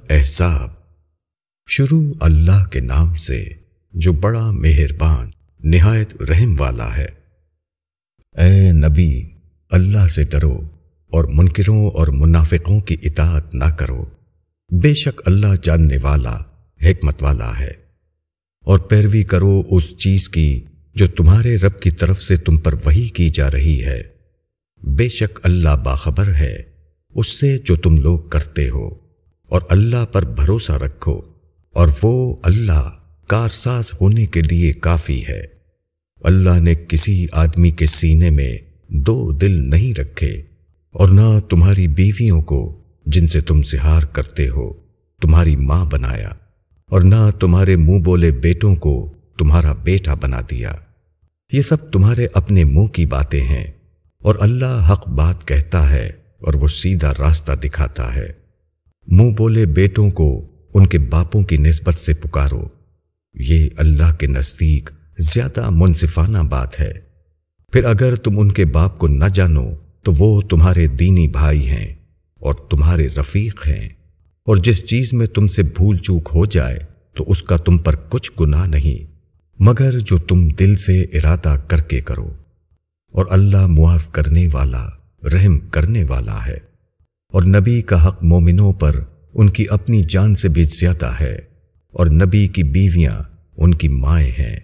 احزاب۔ شروع اللہ کے نام سے جو بڑا مہربان نہایت رحم والا ہے۔ اے نبی، اللہ سے ڈرو اور منکروں اور منافقوں کی اطاعت نہ کرو، بے شک اللہ جاننے والا حکمت والا ہے۔ اور پیروی کرو اس چیز کی جو تمہارے رب کی طرف سے تم پر وحی کی جا رہی ہے، بے شک اللہ باخبر ہے اس سے جو تم لوگ کرتے ہو، اور اللہ پر بھروسہ رکھو، اور وہ اللہ کارساز ہونے کے لیے کافی ہے۔ اللہ نے کسی آدمی کے سینے میں دو دل نہیں رکھے، اور نہ تمہاری بیویوں کو جن سے تم زہار کرتے ہو تمہاری ماں بنایا، اور نہ تمہارے منہ بولے بیٹوں کو تمہارا بیٹا بنا دیا۔ یہ سب تمہارے اپنے منہ کی باتیں ہیں، اور اللہ حق بات کہتا ہے اور وہ سیدھا راستہ دکھاتا ہے۔ منہ بولے بیٹوں کو ان کے باپوں کی نسبت سے پکارو، یہ اللہ کے نزدیک زیادہ منصفانہ بات ہے۔ پھر اگر تم ان کے باپ کو نہ جانو تو وہ تمہارے دینی بھائی ہیں اور تمہارے رفیق ہیں، اور جس چیز میں تم سے بھول چوک ہو جائے تو اس کا تم پر کچھ گناہ نہیں، مگر جو تم دل سے ارادہ کر کے کرو، اور اللہ معاف کرنے والا رحم کرنے والا ہے۔ اور نبی کا حق مومنوں پر ان کی اپنی جان سے بھی زیادہ ہے، اور نبی کی بیویاں ان کی مائیں ہیں،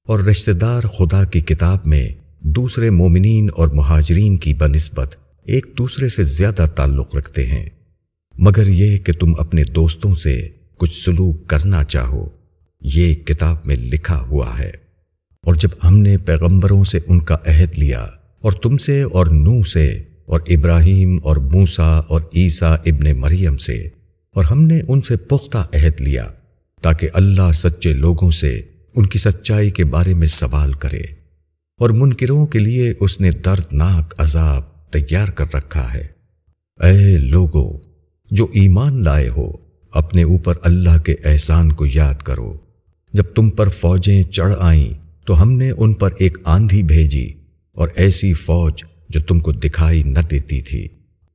اور رشتہ دار خدا کی کتاب میں دوسرے مومنین اور مہاجرین کی بنسبت ایک دوسرے سے زیادہ تعلق رکھتے ہیں، مگر یہ کہ تم اپنے دوستوں سے کچھ سلوک کرنا چاہو، یہ کتاب میں لکھا ہوا ہے۔ اور جب ہم نے پیغمبروں سے ان کا عہد لیا، اور تم سے اور نوح سے اور ابراہیم اور موسیٰ اور عیسیٰ ابن مریم سے، اور ہم نے ان سے پختہ عہد لیا تاکہ اللہ سچے لوگوں سے ان کی سچائی کے بارے میں سوال کرے، اور منکروں کے لیے اس نے دردناک عذاب تیار کر رکھا ہے۔ اے لوگو جو ایمان لائے ہو، اپنے اوپر اللہ کے احسان کو یاد کرو۔ جب تم پر فوجیں چڑھ آئیں تو ہم نے ان پر ایک آندھی بھیجی، اور ایسی فوج جو تم کو دکھائی نہ دیتی تھی،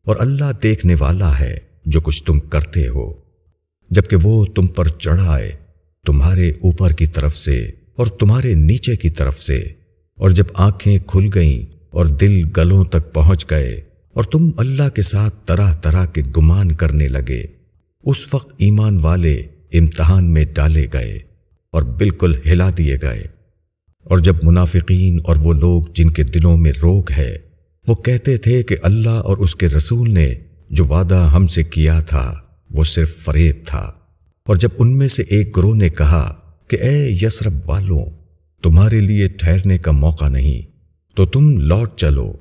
اور اللہ دیکھنے والا ہے جو کچھ تم کرتے ہو۔ جبکہ وہ تم پر چڑھ آئے تمہارے اوپر کی طرف سے اور تمہارے نیچے کی طرف سے، اور جب آنکھیں کھل گئیں اور دل گلوں تک پہنچ گئے، اور تم اللہ کے ساتھ طرح طرح کے گمان کرنے لگے، اس وقت ایمان والے امتحان میں ڈالے گئے اور بالکل ہلا دیے گئے۔ اور جب منافقین اور وہ لوگ جن کے دلوں میں روگ ہے وہ کہتے تھے کہ اللہ اور اس کے رسول نے جو وعدہ ہم سے کیا تھا وہ صرف فریب تھا، اور جب ان میں سے ایک گروہ نے کہا کہ اے یثرب والوں، تمہارے لیے ٹھہرنے کا موقع نہیں تو تم لوٹ چلو،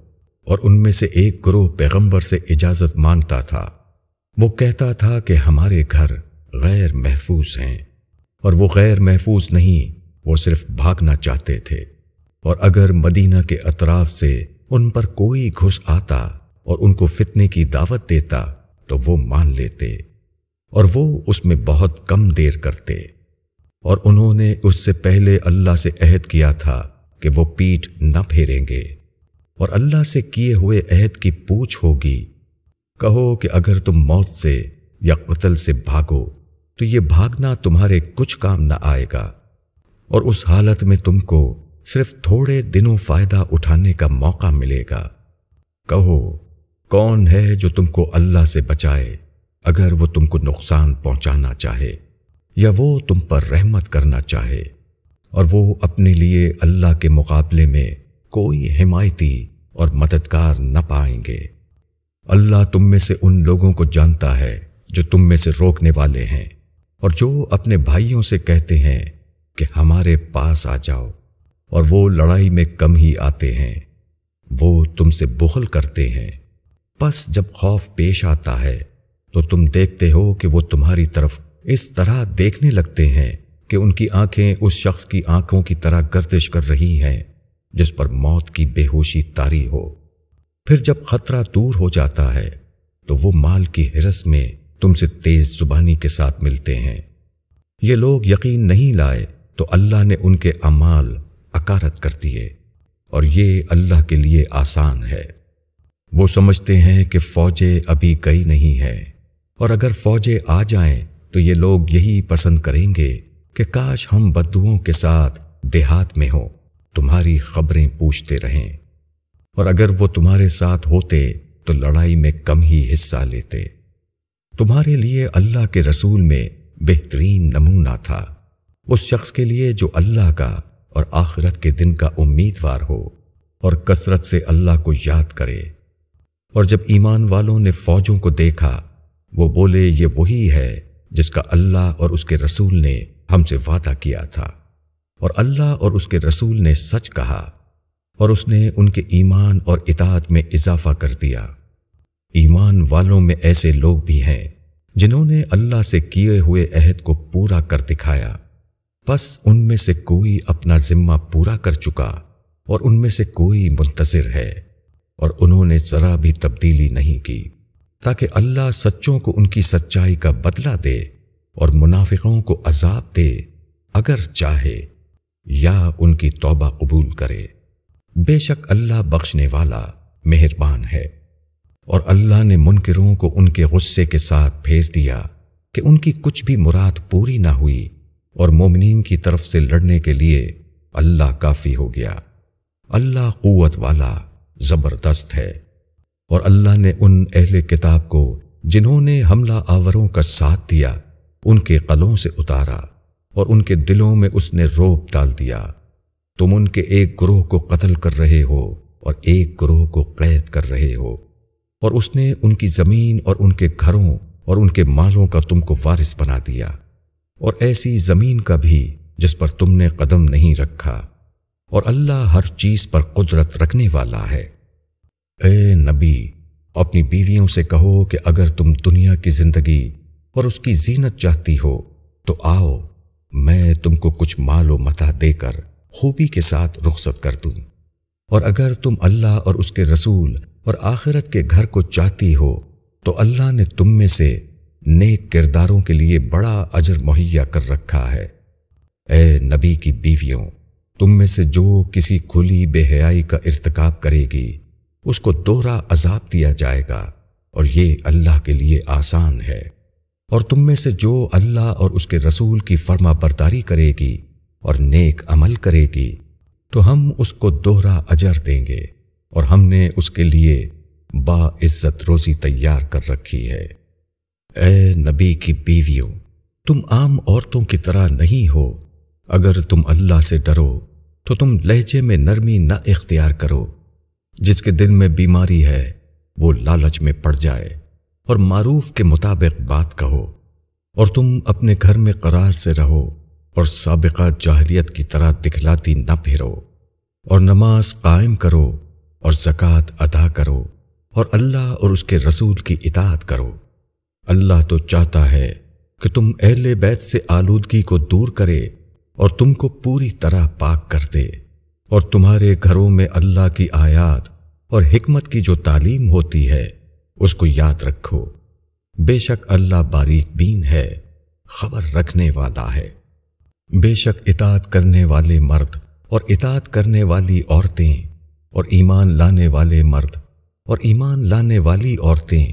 اور ان میں سے ایک گروہ پیغمبر سے اجازت مانگتا تھا، وہ کہتا تھا کہ ہمارے گھر غیر محفوظ ہیں، اور وہ غیر محفوظ نہیں، وہ صرف بھاگنا چاہتے تھے۔ اور اگر مدینہ کے اطراف سے ان پر کوئی گھس آتا اور ان کو فتنے کی دعوت دیتا تو وہ مان لیتے، اور وہ اس میں بہت کم دیر کرتے۔ اور انہوں نے اس سے پہلے اللہ سے عہد کیا تھا کہ وہ پیٹھ نہ پھیریں گے، اور اللہ سے کیے ہوئے عہد کی پوچھ ہوگی۔ کہو کہ اگر تم موت سے یا قتل سے بھاگو تو یہ بھاگنا تمہارے کچھ کام نہ آئے گا، اور اس حالت میں تم کو صرف تھوڑے دنوں فائدہ اٹھانے کا موقع ملے گا۔ کہو کون ہے جو تم کو اللہ سے بچائے اگر وہ تم کو نقصان پہنچانا چاہے یا وہ تم پر رحمت کرنا چاہے، اور وہ اپنے لیے اللہ کے مقابلے میں کوئی حمایتی اور مددگار نہ پائیں گے۔ اللہ تم میں سے ان لوگوں کو جانتا ہے جو تم میں سے روکنے والے ہیں، اور جو اپنے بھائیوں سے کہتے ہیں کہ ہمارے پاس آ جاؤ، اور وہ لڑائی میں کم ہی آتے ہیں، وہ تم سے بخل کرتے ہیں۔ پس جب خوف پیش آتا ہے تو تم دیکھتے ہو کہ وہ تمہاری طرف اس طرح دیکھنے لگتے ہیں کہ ان کی آنکھیں اس شخص کی آنکھوں کی طرح گردش کر رہی ہیں جس پر موت کی بے ہوشی طاری ہو۔ پھر جب خطرہ دور ہو جاتا ہے تو وہ مال کی ہرس میں تم سے تیز زبانی کے ساتھ ملتے ہیں۔ یہ لوگ یقین نہیں لائے تو اللہ نے ان کے اعمال اکارت کر دیے، اور یہ اللہ کے لیے آسان ہے۔ وہ سمجھتے ہیں کہ فوجیں ابھی گئی نہیں ہیں، اور اگر فوجیں آ جائیں تو یہ لوگ یہی پسند کریں گے کہ کاش ہم بدوؤں کے ساتھ دیہات میں ہوں، تمہاری خبریں پوچھتے رہیں، اور اگر وہ تمہارے ساتھ ہوتے تو لڑائی میں کم ہی حصہ لیتے۔ تمہارے لیے اللہ کے رسول میں بہترین نمونہ تھا، اس شخص کے لیے جو اللہ کا اور آخرت کے دن کا امیدوار ہو اور کثرت سے اللہ کو یاد کرے۔ اور جب ایمان والوں نے فوجوں کو دیکھا، وہ بولے یہ وہی ہے جس کا اللہ اور اس کے رسول نے ہم سے وعدہ کیا تھا، اور اللہ اور اس کے رسول نے سچ کہا، اور اس نے ان کے ایمان اور اطاعت میں اضافہ کر دیا۔ ایمان والوں میں ایسے لوگ بھی ہیں جنہوں نے اللہ سے کیے ہوئے عہد کو پورا کر دکھایا، بس ان میں سے کوئی اپنا ذمہ پورا کر چکا اور ان میں سے کوئی منتظر ہے، اور انہوں نے ذرا بھی تبدیلی نہیں کی تاکہ اللہ سچوں کو ان کی سچائی کا بدلہ دے اور منافقوں کو عذاب دے اگر چاہے، یا ان کی توبہ قبول کرے۔ بے شک اللہ بخشنے والا مہربان ہے۔ اور اللہ نے منکروں کو ان کے غصے کے ساتھ پھیر دیا کہ ان کی کچھ بھی مراد پوری نہ ہوئی، اور مومنین کی طرف سے لڑنے کے لیے اللہ کافی ہو گیا۔ اللہ قوت والا زبردست ہے۔ اور اللہ نے ان اہل کتاب کو جنہوں نے حملہ آوروں کا ساتھ دیا ان کے قلوں سے اتارا، اور ان کے دلوں میں اس نے رعب ڈال دیا۔ تم ان کے ایک گروہ کو قتل کر رہے ہو اور ایک گروہ کو قید کر رہے ہو، اور اس نے ان کی زمین اور ان کے گھروں اور ان کے مالوں کا تم کو وارث بنا دیا، اور ایسی زمین کا بھی جس پر تم نے قدم نہیں رکھا، اور اللہ ہر چیز پر قدرت رکھنے والا ہے۔ اے نبی، اپنی بیویوں سے کہو کہ اگر تم دنیا کی زندگی اور اس کی زینت چاہتی ہو تو آؤ، میں تم کو کچھ مال و متاع دے کر خوبی کے ساتھ رخصت کر دوں، اور اگر تم اللہ اور اس کے رسول اور آخرت کے گھر کو چاہتی ہو تو اللہ نے تم میں سے نیک کرداروں کے لیے بڑا اجر مہیا کر رکھا ہے۔ اے نبی کی بیویوں، تم میں سے جو کسی کھلی بے حیائی کا ارتکاب کرے گی اس کو دوہرا عذاب دیا جائے گا، اور یہ اللہ کے لیے آسان ہے۔ اور تم میں سے جو اللہ اور اس کے رسول کی فرما برداری کرے گی اور نیک عمل کرے گی تو ہم اس کو دوہرا اجر دیں گے، اور ہم نے اس کے لیے باعزت روزی تیار کر رکھی ہے۔ اے نبی کی بیویوں، تم عام عورتوں کی طرح نہیں ہو۔ اگر تم اللہ سے ڈرو تو تم لہجے میں نرمی نہ اختیار کرو۔ جس کے دل میں بیماری ہے وہ لالچ میں پڑ جائے، اور معروف کے مطابق بات کہو، اور تم اپنے گھر میں قرار سے رہو، اور سابقہ جاہلیت کی طرح دکھلاتی نہ پھرو، اور نماز قائم کرو اور زکوٰۃ ادا کرو، اور اللہ اور اس کے رسول کی اطاعت کرو۔ اللہ تو چاہتا ہے کہ تم اہل بیت سے آلودگی کو دور کرے اور تم کو پوری طرح پاک کر دے، اور تمہارے گھروں میں اللہ کی آیات اور حکمت کی جو تعلیم ہوتی ہے اس کو یاد رکھو۔ بے شک اللہ باریک بین ہے، خبر رکھنے والا ہے۔ بے شک اطاعت کرنے والے مرد اور اطاعت کرنے والی عورتیں، اور ایمان لانے والے مرد اور ایمان لانے والی عورتیں،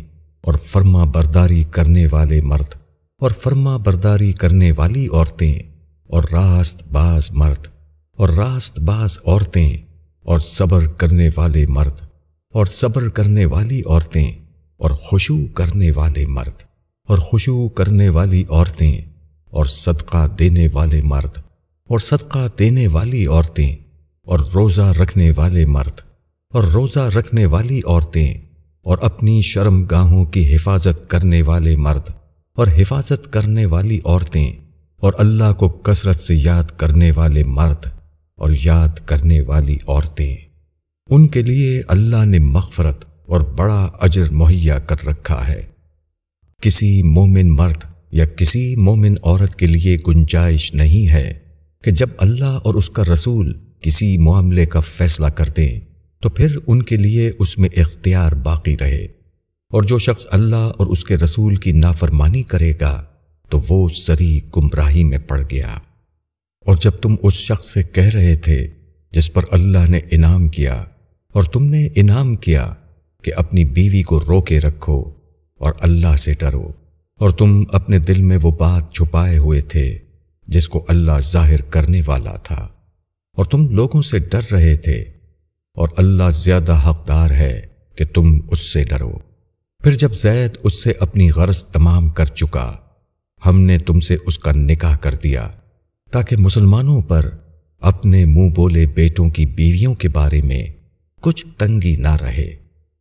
اور فرما برداری کرنے والے مرد اور فرما برداری کرنے والی عورتیں، اور راست باز مرد اور راست باز عورتیں، اور صبر کرنے والے مرد اور صبر کرنے والی عورتیں، اور خشوع کرنے والے مرد اور خشوع کرنے والی عورتیں، اور صدقہ دینے والے مرد اور صدقہ دینے والی عورتیں، اور روزہ رکھنے والے مرد اور روزہ رکھنے والی عورتیں، اور اپنی شرم گاہوں کی حفاظت کرنے والے مرد اور حفاظت کرنے والی عورتیں، اور اللہ کو کثرت سے یاد کرنے والے مرد اور یاد کرنے والی عورتیں، ان کے لیے اللہ نے مغفرت اور بڑا اجر مہیا کر رکھا ہے۔ کسی مومن مرد یا کسی مومن عورت کے لیے گنجائش نہیں ہے کہ جب اللہ اور اس کا رسول کسی معاملے کا فیصلہ کر دیں تو پھر ان کے لیے اس میں اختیار باقی رہے، اور جو شخص اللہ اور اس کے رسول کی نافرمانی کرے گا تو وہ سری گمراہی میں پڑ گیا۔ اور جب تم اس شخص سے کہہ رہے تھے جس پر اللہ نے انعام کیا، اور تم نے انعام کیا کہ اپنی بیوی کو روکے رکھو اور اللہ سے ڈرو، اور تم اپنے دل میں وہ بات چھپائے ہوئے تھے جس کو اللہ ظاہر کرنے والا تھا، اور تم لوگوں سے ڈر رہے تھے، اور اللہ زیادہ حقدار ہے کہ تم اس سے ڈرو۔ پھر جب زید اس سے اپنی غرض تمام کر چکا، ہم نے تم سے اس کا نکاح کر دیا تاکہ مسلمانوں پر اپنے منہ بولے بیٹوں کی بیویوں کے بارے میں کچھ تنگی نہ رہے،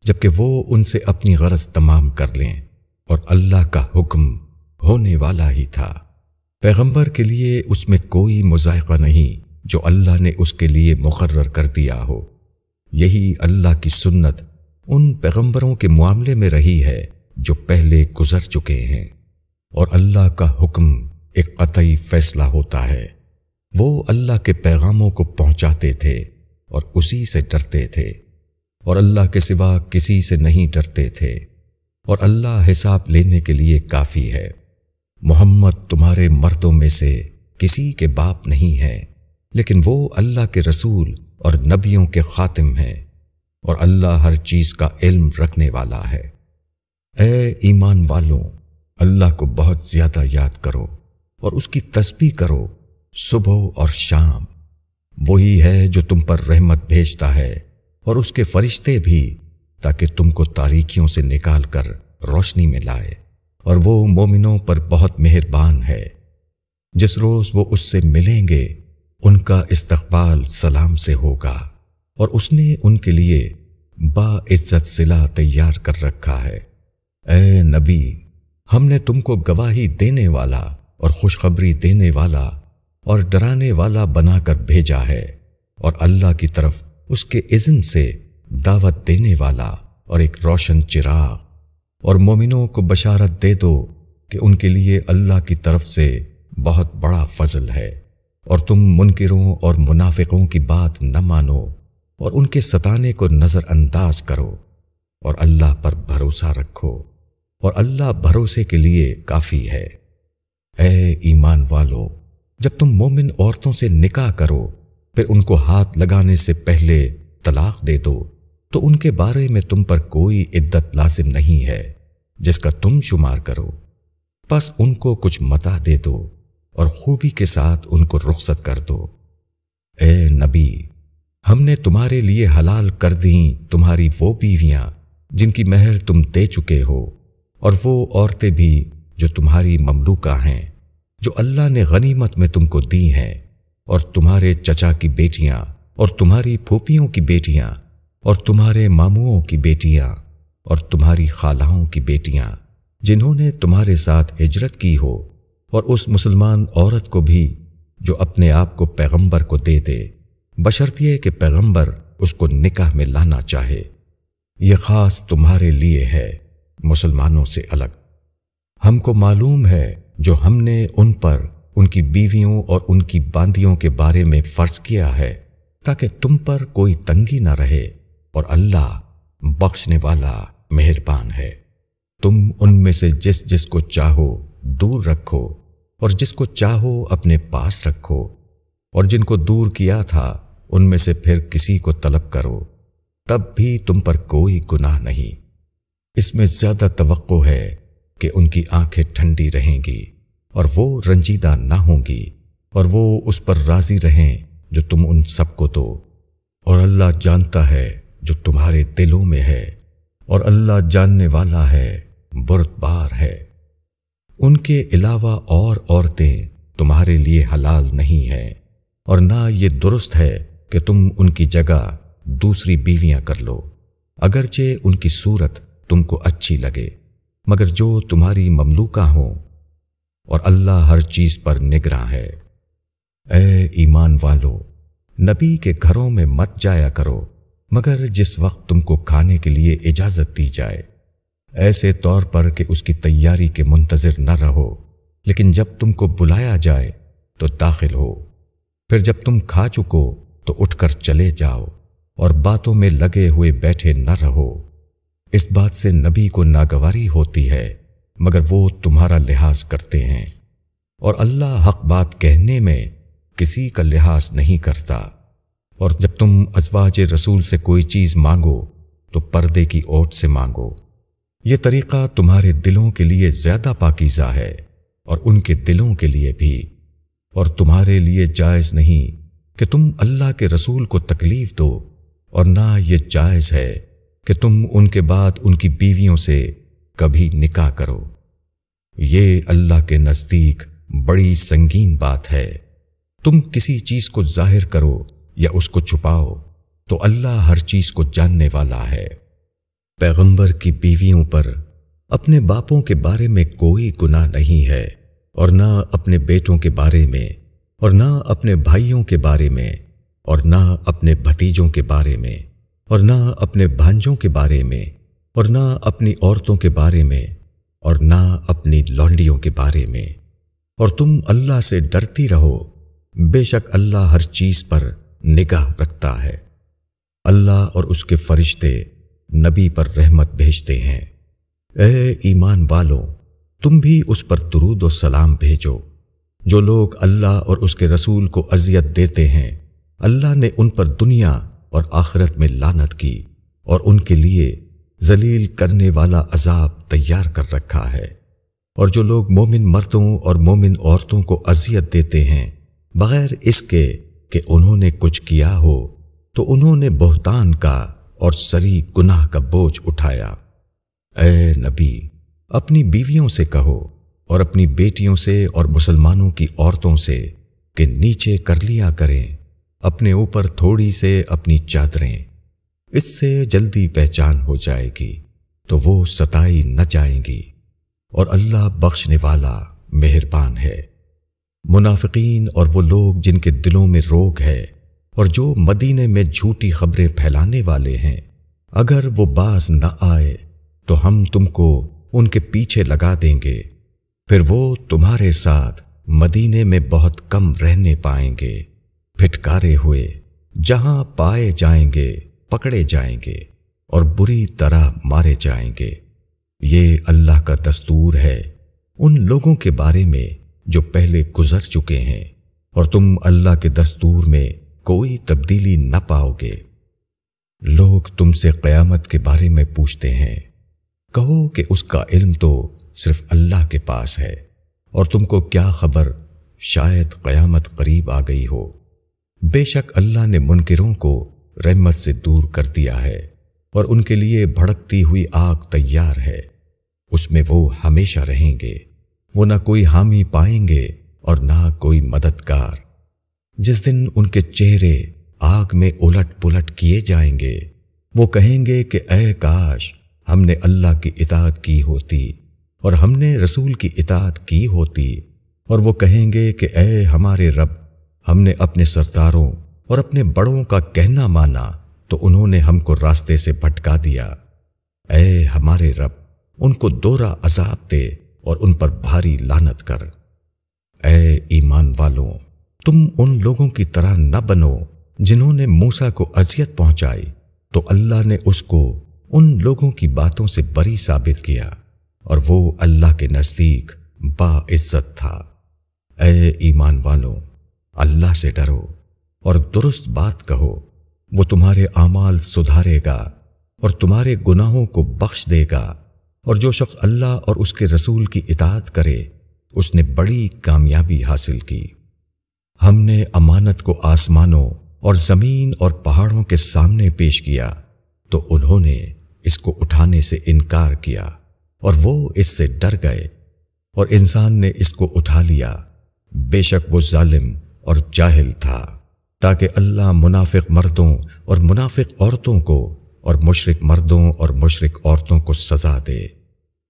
جبکہ وہ ان سے اپنی غرض تمام کر لیں، اور اللہ کا حکم ہونے والا ہی تھا۔ پیغمبر کے لیے اس میں کوئی مضائقہ نہیں جو اللہ نے اس کے لیے مقرر کر دیا ہو۔ یہی اللہ کی سنت ان پیغمبروں کے معاملے میں رہی ہے جو پہلے گزر چکے ہیں، اور اللہ کا حکم ایک قطعی فیصلہ ہوتا ہے۔ وہ اللہ کے پیغاموں کو پہنچاتے تھے اور اسی سے ڈرتے تھے، اور اللہ کے سوا کسی سے نہیں ڈرتے تھے، اور اللہ حساب لینے کے لیے کافی ہے۔ محمد تمہارے مردوں میں سے کسی کے باپ نہیں ہے، لیکن وہ اللہ کے رسول اور نبیوں کے خاتم ہیں، اور اللہ ہر چیز کا علم رکھنے والا ہے۔ اے ایمان والوں، اللہ کو بہت زیادہ یاد کرو اور اس کی تسبیح کرو صبح اور شام۔ وہی ہے جو تم پر رحمت بھیجتا ہے اور اس کے فرشتے بھی، تاکہ تم کو تاریکیوں سے نکال کر روشنی میں لائے، اور وہ مومنوں پر بہت مہربان ہے۔ جس روز وہ اس سے ملیں گے ان کا استقبال سلام سے ہوگا، اور اس نے ان کے لیے باعزت صلہ تیار کر رکھا ہے۔ اے نبی، ہم نے تم کو گواہی دینے والا اور خوشخبری دینے والا اور ڈرانے والا بنا کر بھیجا ہے، اور اللہ کی طرف اس کے اذن سے دعوت دینے والا اور ایک روشن چراغ۔ اور مومنوں کو بشارت دے دو کہ ان کے لیے اللہ کی طرف سے بہت بڑا فضل ہے، اور تم منکروں اور منافقوں کی بات نہ مانو اور ان کے ستانے کو نظر انداز کرو، اور اللہ پر بھروسہ رکھو، اور اللہ بھروسے کے لیے کافی ہے۔ اے ایمان والو، جب تم مومن عورتوں سے نکاح کرو پھر ان کو ہاتھ لگانے سے پہلے طلاق دے دو تو ان کے بارے میں تم پر کوئی عدت لازم نہیں ہے جس کا تم شمار کرو، پس ان کو کچھ متاع دے دو اور خوبی کے ساتھ ان کو رخصت کر دو۔ اے نبی، ہم نے تمہارے لیے حلال کر دیں تمہاری وہ بیویاں جن کی مہر تم دے چکے ہو، اور وہ عورتیں بھی جو تمہاری مملوکہ ہیں، جو اللہ نے غنیمت میں تم کو دی ہیں، اور تمہارے چچا کی بیٹیاں اور تمہاری پھوپھیوں کی بیٹیاں اور تمہارے ماموؤں کی بیٹیاں اور تمہاری خالہوں کی بیٹیاں جنہوں نے تمہارے ساتھ ہجرت کی ہو، اور اس مسلمان عورت کو بھی جو اپنے آپ کو پیغمبر کو دے دے، بشرطیہ کہ پیغمبر اس کو نکاح میں لانا چاہے۔ یہ خاص تمہارے لیے ہے، مسلمانوں سے الگ۔ ہم کو معلوم ہے جو ہم نے ان پر ان کی بیویوں اور ان کی باندیوں کے بارے میں فرض کیا ہے تاکہ تم پر کوئی تنگی نہ رہے، اور اللہ بخشنے والا مہربان ہے۔ تم ان میں سے جس جس کو چاہو دور رکھو، اور جس کو چاہو اپنے پاس رکھو، اور جن کو دور کیا تھا ان میں سے پھر کسی کو طلب کرو، تب بھی تم پر کوئی گناہ نہیں۔ اس میں زیادہ توقع ہے کہ ان کی آنکھیں ٹھنڈی رہیں گی اور وہ رنجیدہ نہ ہوں گی، اور وہ اس پر راضی رہیں جو تم ان سب کو دو، اور اللہ جانتا ہے جو تمہارے دلوں میں ہے، اور اللہ جاننے والا ہے، بردبار ہے۔ ان کے علاوہ اور عورتیں تمہارے لیے حلال نہیں ہیں، اور نہ یہ درست ہے کہ تم ان کی جگہ دوسری بیویاں کر لو، اگرچہ ان کی صورت تم کو اچھی لگے، مگر جو تمہاری مملوکہ ہوں، اور اللہ ہر چیز پر نگراں ہے۔ اے ایمان والو، نبی کے گھروں میں مت جایا کرو مگر جس وقت تم کو کھانے کے لیے اجازت دی جائے، ایسے طور پر کہ اس کی تیاری کے منتظر نہ رہو، لیکن جب تم کو بلایا جائے تو داخل ہو۔ پھر جب تم کھا چکو تو اٹھ کر چلے جاؤ، اور باتوں میں لگے ہوئے بیٹھے نہ رہو۔ اس بات سے نبی کو ناگواری ہوتی ہے مگر وہ تمہارا لحاظ کرتے ہیں، اور اللہ حق بات کہنے میں کسی کا لحاظ نہیں کرتا۔ اور جب تم ازواج رسول سے کوئی چیز مانگو تو پردے کی اوٹ سے مانگو، یہ طریقہ تمہارے دلوں کے لیے زیادہ پاکیزہ ہے اور ان کے دلوں کے لیے بھی، اور تمہارے لیے جائز نہیں کہ تم اللہ کے رسول کو تکلیف دو، اور نہ یہ جائز ہے کہ تم ان کے بعد ان کی بیویوں سے کبھی نکاح کرو۔ یہ اللہ کے نزدیک بڑی سنگین بات ہے۔ تم کسی چیز کو ظاہر کرو یا اس کو چھپاؤ تو اللہ ہر چیز کو جاننے والا ہے۔ پیغمبر کی بیویوں پر اپنے باپوں کے بارے میں کوئی گناہ نہیں ہے، اور نہ اپنے بیٹوں کے بارے میں، اور نہ اپنے بھائیوں کے بارے میں، اور نہ اپنے بھتیجوں کے بارے میں، اور نہ اپنے بھانجوں کے بارے میں، اور نہ اپنی عورتوں کے بارے میں، اور نہ اپنی لونڈیوں کے بارے میں۔ اور تم اللہ سے ڈرتی رہو، بے شک اللہ ہر چیز پر نگاہ رکھتا ہے۔ اللہ اور اس کے فرشتے نبی پر رحمت بھیجتے ہیں۔ اے ایمان والوں، تم بھی اس پر درود و سلام بھیجو۔ جو لوگ اللہ اور اس کے رسول کو اذیت دیتے ہیں، اللہ نے ان پر دنیا اور آخرت میں لعنت کی، اور ان کے لیے ذلیل کرنے والا عذاب تیار کر رکھا ہے۔ اور جو لوگ مومن مردوں اور مومن عورتوں کو اذیت دیتے ہیں بغیر اس کے کہ انہوں نے کچھ کیا ہو، تو انہوں نے بہتان کا اور سری گناہ کا بوجھ اٹھایا۔ اے نبی، اپنی بیویوں سے کہو اور اپنی بیٹیوں سے اور مسلمانوں کی عورتوں سے کہ نیچے کر لیا کریں اپنے اوپر تھوڑی سے اپنی چادریں، اس سے جلدی پہچان ہو جائے گی تو وہ ستائی نہ جائیں گی، اور اللہ بخشنے والا مہربان ہے۔ منافقین اور وہ لوگ جن کے دلوں میں روگ ہے اور جو مدینے میں جھوٹی خبریں پھیلانے والے ہیں، اگر وہ باز نہ آئے تو ہم تم کو ان کے پیچھے لگا دیں گے، پھر وہ تمہارے ساتھ مدینے میں بہت کم رہنے پائیں گے، پھٹکارے ہوئے، جہاں پائے جائیں گے پکڑے جائیں گے اور بری طرح مارے جائیں گے۔ یہ اللہ کا دستور ہے ان لوگوں کے بارے میں جو پہلے گزر چکے ہیں، اور تم اللہ کے دستور میں کوئی تبدیلی نہ پاؤ گے۔ لوگ تم سے قیامت کے بارے میں پوچھتے ہیں، کہو کہ اس کا علم تو صرف اللہ کے پاس ہے، اور تم کو کیا خبر، شاید قیامت قریب آ گئی ہو۔ بے شک اللہ نے منکروں کو رحمت سے دور کر دیا ہے، اور ان کے لیے بھڑکتی ہوئی آگ تیار ہے، اس میں وہ ہمیشہ رہیں گے، وہ نہ کوئی حامی پائیں گے اور نہ کوئی مددگار۔ جس دن ان کے چہرے آگ میں الٹ پلٹ کیے جائیں گے، وہ کہیں گے کہ اے کاش ہم نے اللہ کی اطاعت کی ہوتی اور ہم نے رسول کی اطاعت کی ہوتی، اور وہ کہیں گے کہ اے ہمارے رب، ہم نے اپنے سرداروں اور اپنے بڑوں کا کہنا مانا تو انہوں نے ہم کو راستے سے بھٹکا دیا۔ اے ہمارے رب، ان کو دوہرا عذاب دے اور ان پر بھاری لعنت کر۔ اے ایمان والوں، تم ان لوگوں کی طرح نہ بنو جنہوں نے موسیٰ کو اذیت پہنچائی تو اللہ نے اس کو ان لوگوں کی باتوں سے بری ثابت کیا، اور وہ اللہ کے نزدیک باعزت تھا۔ اے ایمان والوں، اللہ سے ڈرو اور درست بات کہو، وہ تمہارے اعمال سدھارے گا اور تمہارے گناہوں کو بخش دے گا، اور جو شخص اللہ اور اس کے رسول کی اطاعت کرے اس نے بڑی کامیابی حاصل کی۔ ہم نے امانت کو آسمانوں اور زمین اور پہاڑوں کے سامنے پیش کیا تو انہوں نے اس کو اٹھانے سے انکار کیا، اور وہ اس سے ڈر گئے، اور انسان نے اس کو اٹھا لیا، بے شک وہ ظالم اور جاہل تھا، تاکہ اللہ منافق مردوں اور منافق عورتوں کو اور مشرک مردوں اور مشرک عورتوں کو سزا دے،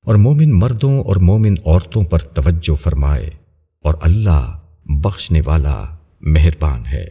اور مومن مردوں اور مومن عورتوں پر توجہ فرمائے، اور اللہ بخشنے والا مہربان ہے۔